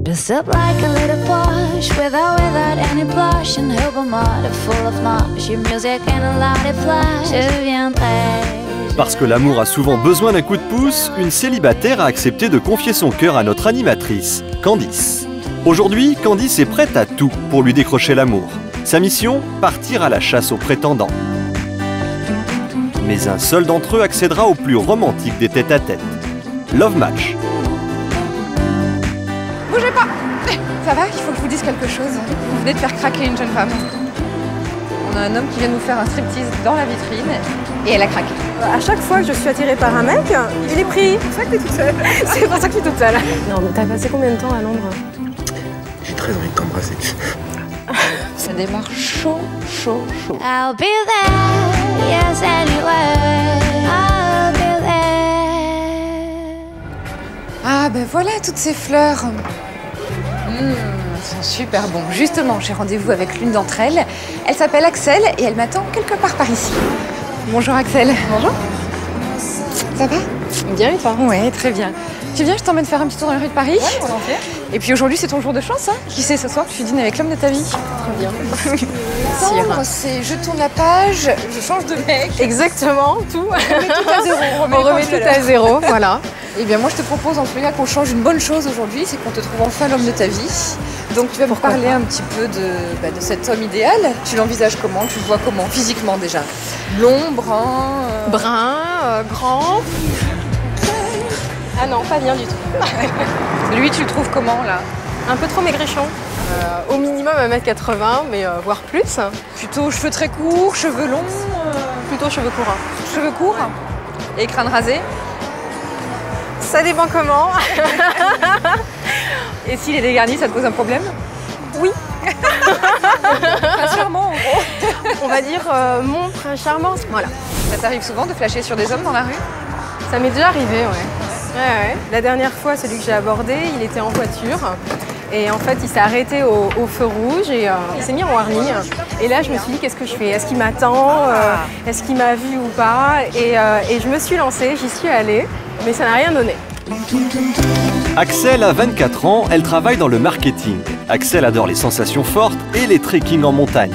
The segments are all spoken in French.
Dress up like a little Porsche, without any blush, and help mode full of nosh, your music and a lot of flash. Je viendrai. Parce que l'amour a souvent besoin d'un coup de pouce, une célibataire a accepté de confier son cœur à notre animatrice, Candice. Aujourd'hui, Candice est prête à tout pour lui décrocher l'amour. Sa mission, partir à la chasse aux prétendants. Mais un seul d'entre eux accédera au plus romantique des tête-à-tête. Love Match. Bougez pas! Ça va? Il faut que je vous dise quelque chose. Vous venez de faire craquer une jeune femme. On a un homme qui vient nous faire un striptease dans la vitrine et elle a craqué. À chaque fois que je suis attirée par un mec, il est pris. C'est pour ça que t'es toute seule. C'est pour ça que je suis toute seule. Non, mais t'as passé combien de temps à Londres? J'ai très envie de t'embrasser. Ça démarre chaud, chaud, chaud. I'll be there, yes, anywhere. I'll be there. Ah ben voilà toutes ces fleurs. Elles sont super bons. Justement, j'ai rendez-vous avec l'une d'entre elles. Elle s'appelle Axel et elle m'attend quelque part par ici. Bonjour Axel. Bonjour. Ça va? Bien et toi? Ouais, très bien. Tu viens, je t'emmène faire un petit tour dans les rues de Paris? Ouais, volontiers. Et puis aujourd'hui, c'est ton jour de chance, hein? Qui sait, ce soir, tu dînes avec l'homme de ta vie? Très bien. C'est je tourne la page, je change de mec. Exactement, tout. On remet tout à zéro. On remet tout à zéro, voilà. Eh bien, moi, je te propose en tout cas qu'on change une bonne chose aujourd'hui, c'est qu'on te trouve enfin l'homme de ta vie. Donc, tu vas me parler un petit peu de cet homme idéal. Tu l'envisages comment? Tu le vois comment? Physiquement, déjà? Blond, brun Brun, grand. Ah non, pas bien du tout. Lui, tu le trouves comment, là? Un peu trop maigrichon. Au minimum 1m80, mais voire plus. Plutôt cheveux très courts, cheveux longs Plutôt cheveux courts. Cheveux courts et crâne rasé? Ça dépend comment. Et s'il est dégarni, ça te pose un problème? Oui. Prince charmant, en gros. On va dire mon prince charmant. Voilà. Ça t'arrive souvent de flasher sur des hommes dans la rue? Ça m'est déjà arrivé, ouais. La dernière fois, celui que j'ai abordé, il était en voiture. Et en fait, il s'est arrêté au feu rouge et il s'est mis en warning. Et là, je me suis dit, qu'est-ce que je fais? Est-ce qu'il m'attend? Est-ce qu'il m'a vu ou pas? Et je me suis lancée, j'y suis allée, mais ça n'a rien donné. Axel a 24 ans, elle travaille dans le marketing. Axel adore les sensations fortes et les trekking en montagne.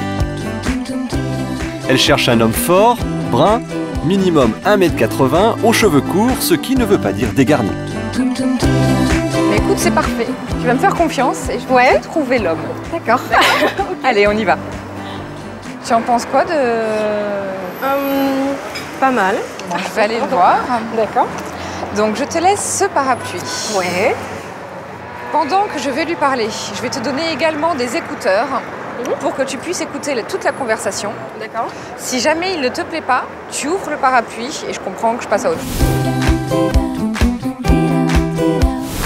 Elle cherche un homme fort, brun, minimum 1m80, aux cheveux courts, ce qui ne veut pas dire dégarni. Mais écoute, c'est parfait. Tu vas me faire confiance et je vais trouver l'homme. D'accord. Allez, on y va. Tu en penses quoi de... Pas mal. Bon, je vais aller le voir. D'accord. Donc, je te laisse ce parapluie. Ouais. Pendant que je vais lui parler, je vais te donner également des écouteurs pour que tu puisses écouter toute la conversation. D'accord. Si jamais il ne te plaît pas, tu ouvres le parapluie et je comprends que je passe à autre chose.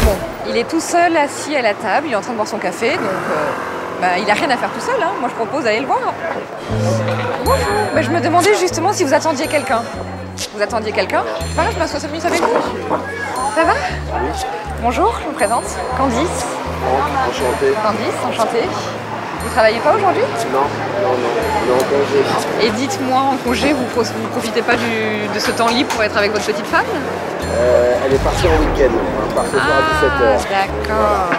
Bon, il est tout seul assis à la table, il est en train de boire son café, donc il n'a rien à faire tout seul. Hein. Moi, je propose d'aller le voir. Bonjour. Je me demandais justement si vous attendiez quelqu'un. Vous attendiez quelqu'un? Pareil, je m'assois 5 minutes avec vous. Ça va? Bonjour, je me présente. Candice. Enchanté. Candice, enchantée. Vous travaillez pas aujourd'hui? Non, on est en congé. Et dites-moi, en congé, vous profitez pas de ce temps libre pour être avec votre petite femme? Elle est partie en week-end, on part ce soir à 17h. D'accord.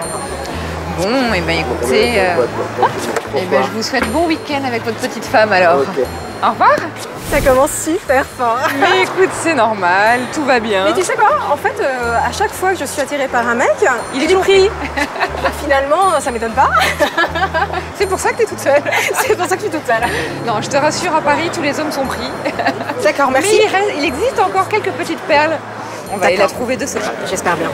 Bon, et bien écoutez, je vous souhaite bon week-end avec votre petite femme alors. Ok. Au revoir. Ça commence super fort. Mais écoute, c'est normal, tout va bien. Mais tu sais quoi? En fait, à chaque fois que je suis attirée par un mec, il est pris. Finalement, ça m'étonne pas. C'est pour ça que t'es toute seule. C'est pour ça que je suis toute seule. Non, je te rassure, à Paris, tous les hommes sont pris. D'accord, merci. Mais il existe encore quelques petites perles. On va aller la trouver de ce pas. J'espère bien.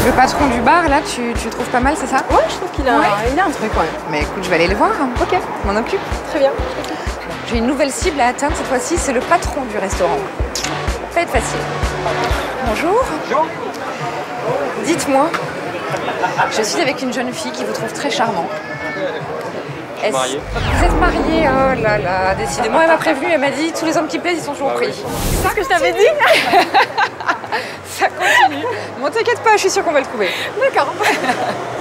Le patron du bar, là, tu trouves pas mal, c'est ça? Ouais, je trouve qu'il a, il a un truc, ouais. Mais écoute, je vais aller le voir. Ok. Je m'en occupe. Très bien. J'ai une nouvelle cible à atteindre cette fois-ci, c'est le patron du restaurant. Ça va être facile. Bonjour. Bonjour. Dites-moi, je suis avec une jeune fille qui vous trouve très charmant. Marié. Vous êtes mariés? Oh là là, décidément, elle m'a prévenu, elle m'a dit tous les hommes qui plaisent, ils sont toujours pris. C'est ça que je t'avais dit. Ça continue. Bon, t'inquiète pas, je suis sûre qu'on va le trouver. D'accord.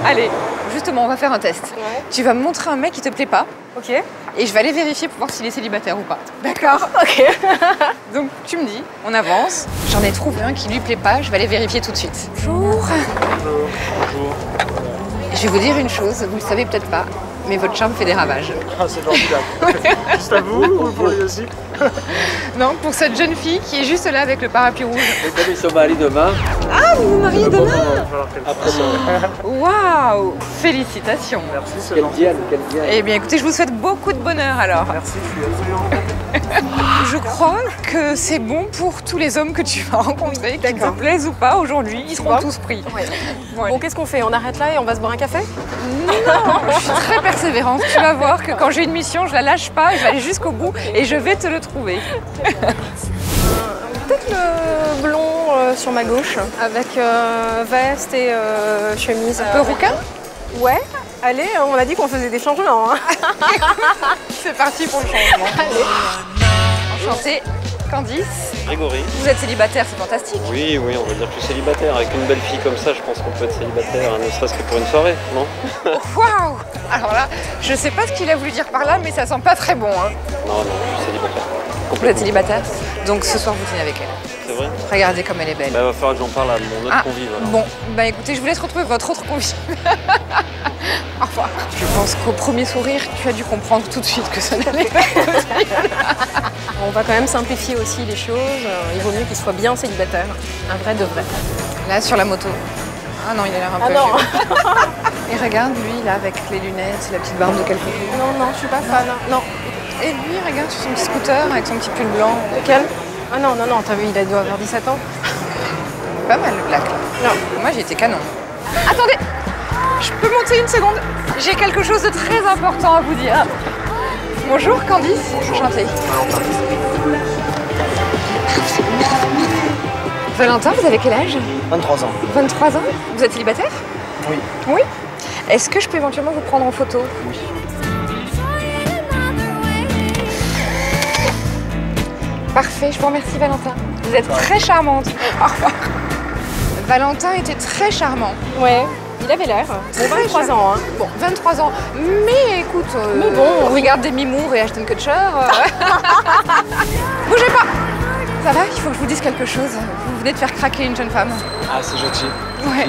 Allez, justement, on va faire un test. Ouais. Tu vas me montrer un mec qui te plaît pas Ok. et je vais aller vérifier pour voir s'il est célibataire ou pas. D'accord. Ok. Donc tu me dis, on avance. J'en ai trouvé un qui lui plaît pas, je vais aller vérifier tout de suite. Bonjour. Bonjour. Je vais vous dire une chose, vous le savez peut-être pas, mais votre charme fait des ravages. Ah, c'est gentil. Juste à vous ou pour les aussi? Non, pour cette jeune fille qui est juste là avec le parapluie rouge. Et comme ils sont mariés demain. Ah, vous vous mariez demain? Après ça. Waouh! Félicitations. Merci, c'est gentil. Quelle diane. Eh bien écoutez, je vous souhaite beaucoup de bonheur alors. Merci, je suis absolument. Je crois que c'est bon pour tous les hommes que tu vas rencontrer, qu'ils te D'accord. plaisent ou pas aujourd'hui, ils seront tous pris. Ouais. Ouais. Bon, qu'est-ce qu'on fait? On arrête là et on va se boire un café? Non, je suis très persévérante. Tu vas voir que quand j'ai une mission, je la lâche pas, je vais aller jusqu'au bout et je vais te le trouver. Peut-être le blond sur ma gauche, avec veste et chemise. Un peu rouquin? Ouais. Allez, on a dit qu'on faisait des changements. Hein. C'est parti pour le changement. Allez. Enchantée, Candice. Grégory. Vous êtes célibataire, c'est fantastique. Oui, oui, on va dire que je suis célibataire. Avec une belle fille comme ça, je pense qu'on peut être célibataire, ne serait-ce que pour une soirée, non? Waouh! Alors là, je sais pas ce qu'il a voulu dire par là, mais ça sent pas très bon. Hein. Non, non, je suis célibataire. Vous êtes célibataire? Donc ce soir, vous dînez avec elle. C'est vrai? Regardez comme elle est belle. Bah, va falloir que j'en parle à mon autre convive. Alors. Bon, bah écoutez, je vous laisse retrouver votre autre convive. Au revoir. Je pense qu'au premier sourire, tu as dû comprendre tout de suite que ça n'allait pas. On va quand même simplifier aussi les choses. Il vaut mieux qu'il soit bien célibataire. Un vrai de vrai. Là, sur la moto. Ah non, il a l'air un Ah peu non. vieux. Et regarde, lui, là, avec les lunettes, la petite barbe de quelqu'un. Non, non, je suis pas fan. Non. Et lui, regarde, sur son petit scooter, avec son petit pull blanc. Lequel? Ah non, non, non, t'as vu, il doit avoir 17 ans. Pas mal, le black, là. Non. Moi, j'étais canon. Attendez, je peux monter une seconde? J'ai quelque chose de très important à vous dire. Bonjour, Candice. Enchantée. Valentin, vous avez quel âge? 23 ans. 23 ans? Vous êtes célibataire? Oui. Oui? Est-ce que je peux éventuellement vous prendre en photo? Oui. Parfait, je vous remercie Valentin. Vous êtes très charmante. Au revoir. Valentin était très charmant. Ouais, il avait l'air. Bon, 23 ans, hein. Bon, 23 ans. Mais écoute, Mais bon, on regarde Demi Moore et Ashton Kutcher. Bougez pas. Ça va? Il faut que je vous dise quelque chose. Vous venez de faire craquer une jeune femme. Ah, c'est gentil. Ouais.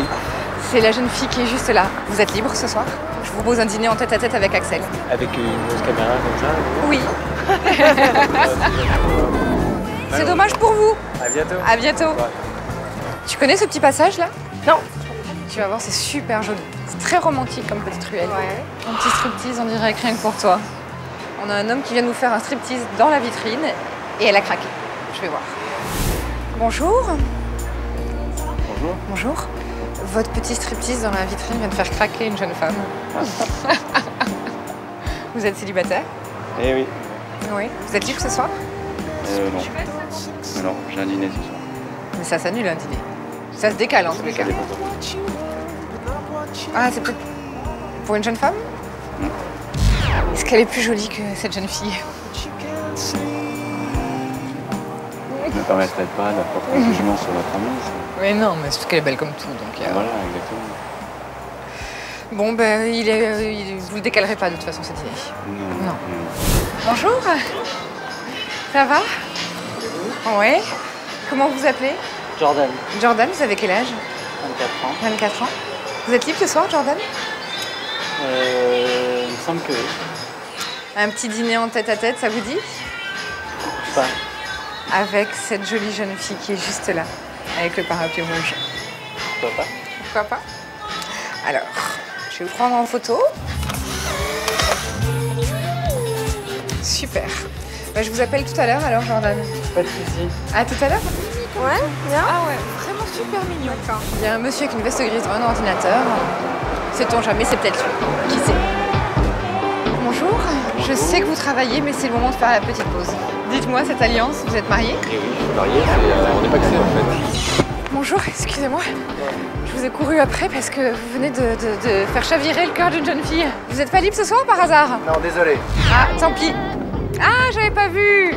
C'est la jeune fille qui est juste là. Vous êtes libre ce soir? Je vous propose un dîner en tête-à-tête avec Axel. Avec une grosse caméra comme ça. Oui. C'est dommage pour vous. À bientôt. À bientôt. Ouais. Tu connais ce petit passage là? Non. Tu vas voir, c'est super joli. C'est très romantique comme petite ruelle. Ouais. Un petit striptease, on dirait rien que pour toi. On a un homme qui vient nous faire un striptease dans la vitrine et elle a craqué. Je vais voir. Bonjour. Bonjour. Bonjour. Votre petit striptease dans la vitrine vient de faire craquer une jeune femme. Vous êtes célibataire? Eh oui. Oui. Vous êtes libre ce soir? Non. Mais non, j'ai un dîner ce soir. Mais ça s'annule un dîner. Ça se décale en tous les cas. Ah, c'est peut-être pour une jeune femme? Est-ce qu'elle est plus jolie que cette jeune fille? Ne me permettrait pas d'apporter un jugement sur votre amie. Mais non, mais c'est parce qu'elle est belle comme tout, donc... Voilà, exactement. Bon, ben, vous le décalerez pas de toute façon, ce dîner. Non. Non. Bonjour. Ça va? Ouais. Comment vous appelez? Jordan, Jordan, vous avez quel âge? 24 ans. 24 ans. Vous êtes libre ce soir, Jordan? Il me semble que oui. Un petit dîner en tête-à-tête, ça vous dit? Pas. Avec cette jolie jeune fille qui est juste là, avec le parapluie rouge. Pourquoi pas? Pourquoi pas? Alors, je vais vous prendre en photo. Super. Bah, je vous appelle tout à l'heure alors, Jordan. Pas de soucis. À tout à l'heure? Ouais, bien. Ah ouais, vraiment super mignon. D'accord. Il y a un monsieur avec une veste grise devant un ordinateur. Sait-on jamais, c'est peut-être lui. Qui sait? Bonjour. Je sais que vous travaillez, mais c'est le moment de faire la petite pause. Dites-moi, cette alliance, vous êtes mariés? Eh oui, je suis marié, on n'est pas que en fait. Bonjour, excusez-moi. Je vous ai couru après parce que vous venez de faire chavirer le cœur d'une jeune fille. Vous êtes pas libre ce soir par hasard? Non, désolé. Ah, tant pis. Ah, j'avais pas vu.